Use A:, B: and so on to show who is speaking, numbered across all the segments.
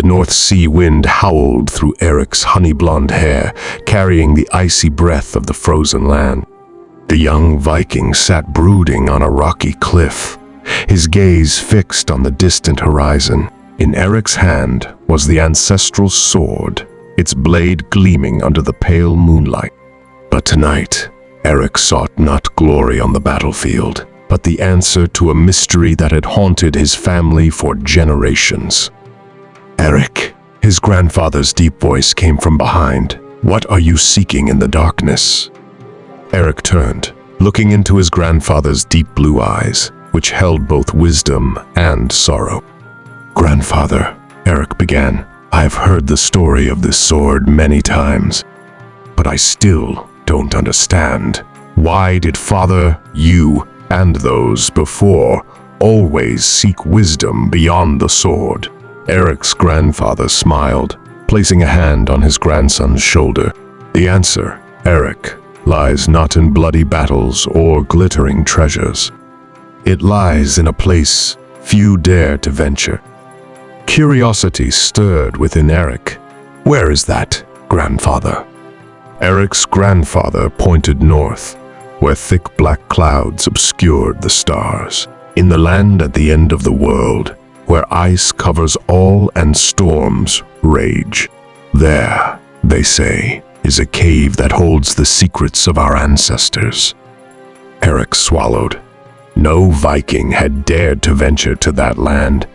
A: North Sea wind howled through Eric's honey-blonde hair, carrying the icy breath of the frozen land. The young Viking sat brooding on a rocky cliff, his gaze fixed on the distant horizon. In Eric's hand was the ancestral sword, its blade gleaming under the pale moonlight. But tonight, Eric sought not glory on the battlefield, but the answer to a mystery that had haunted his family for generations. "Eric," his grandfather's deep voice came from behind. "What are you seeking in the darkness?" Eric turned, looking into his grandfather's deep blue eyes, which held both wisdom and sorrow. "Grandfather," Eric began, "I have heard the story of this sword many times, but I still don't understand. Why did Father, you, and those before always seek wisdom beyond the sword?" Eric's grandfather smiled, placing a hand on his grandson's shoulder. "The answer, Eric, lies not in bloody battles or glittering treasures. It lies in a place few dare to venture." Curiosity stirred within Eric. "Where is that, grandfather?" Eric's grandfather pointed north, where thick black clouds obscured the stars. "In the land at the end of the world, where ice covers all and storms rage. There, they say, is a cave that holds the secrets of our ancestors." Eric swallowed. No Viking had dared to venture to that land,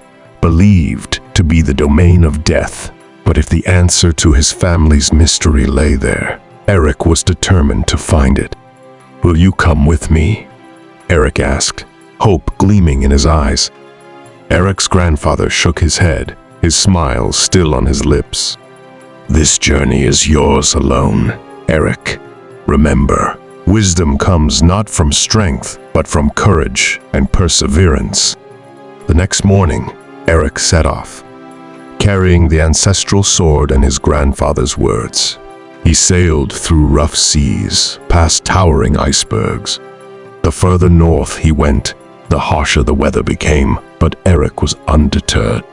A: believed to be the domain of death. But if the answer to his family's mystery lay there, Eric was determined to find it. "Will you come with me?" Eric asked, hope gleaming in his eyes. Eric's grandfather shook his head, his smile still on his lips. "This journey is yours alone, Eric. Remember, wisdom comes not from strength, but from courage and perseverance." The next morning, Eric set off, carrying the ancestral sword and his grandfather's words. He sailed through rough seas, past towering icebergs. The further north he went, the harsher the weather became, but Eric was undeterred.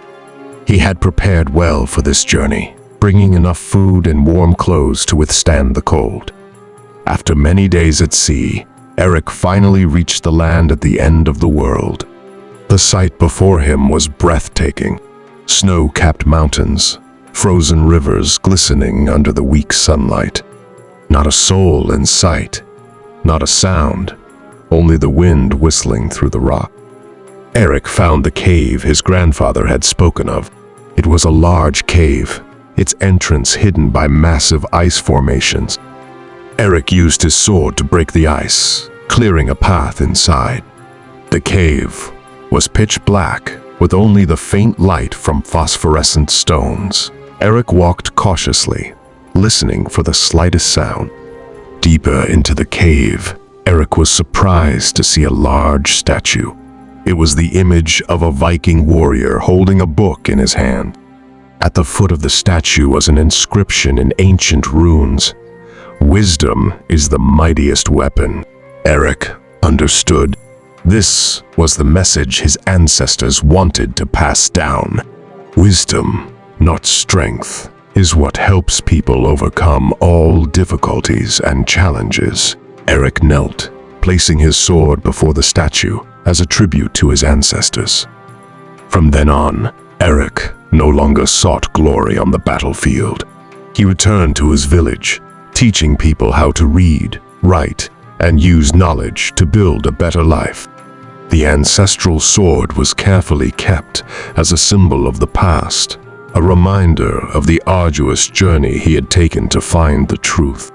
A: He had prepared well for this journey, bringing enough food and warm clothes to withstand the cold. After many days at sea, Eric finally reached the land at the end of the world. The sight before him was breathtaking. Snow-capped mountains, frozen rivers glistening under the weak sunlight. Not a soul in sight, not a sound, only the wind whistling through the rock. Eric found the cave his grandfather had spoken of. It was a large cave, its entrance hidden by massive ice formations. Eric used his sword to break the ice, clearing a path inside. The cave was pitch black, with only the faint light from phosphorescent stones. Eric walked cautiously, listening for the slightest sound. Deeper into the cave, Eric was surprised to see a large statue. It was the image of a Viking warrior holding a book in his hand. At the foot of the statue was an inscription in ancient runes. "Wisdom is the mightiest weapon." Eric understood. This was the message his ancestors wanted to pass down. Wisdom, not strength, is what helps people overcome all difficulties and challenges. Eric knelt, placing his sword before the statue as a tribute to his ancestors. From then on, Eric no longer sought glory on the battlefield. He returned to his village, teaching people how to read, write, and use knowledge to build a better life. The ancestral sword was carefully kept as a symbol of the past, a reminder of the arduous journey he had taken to find the truth.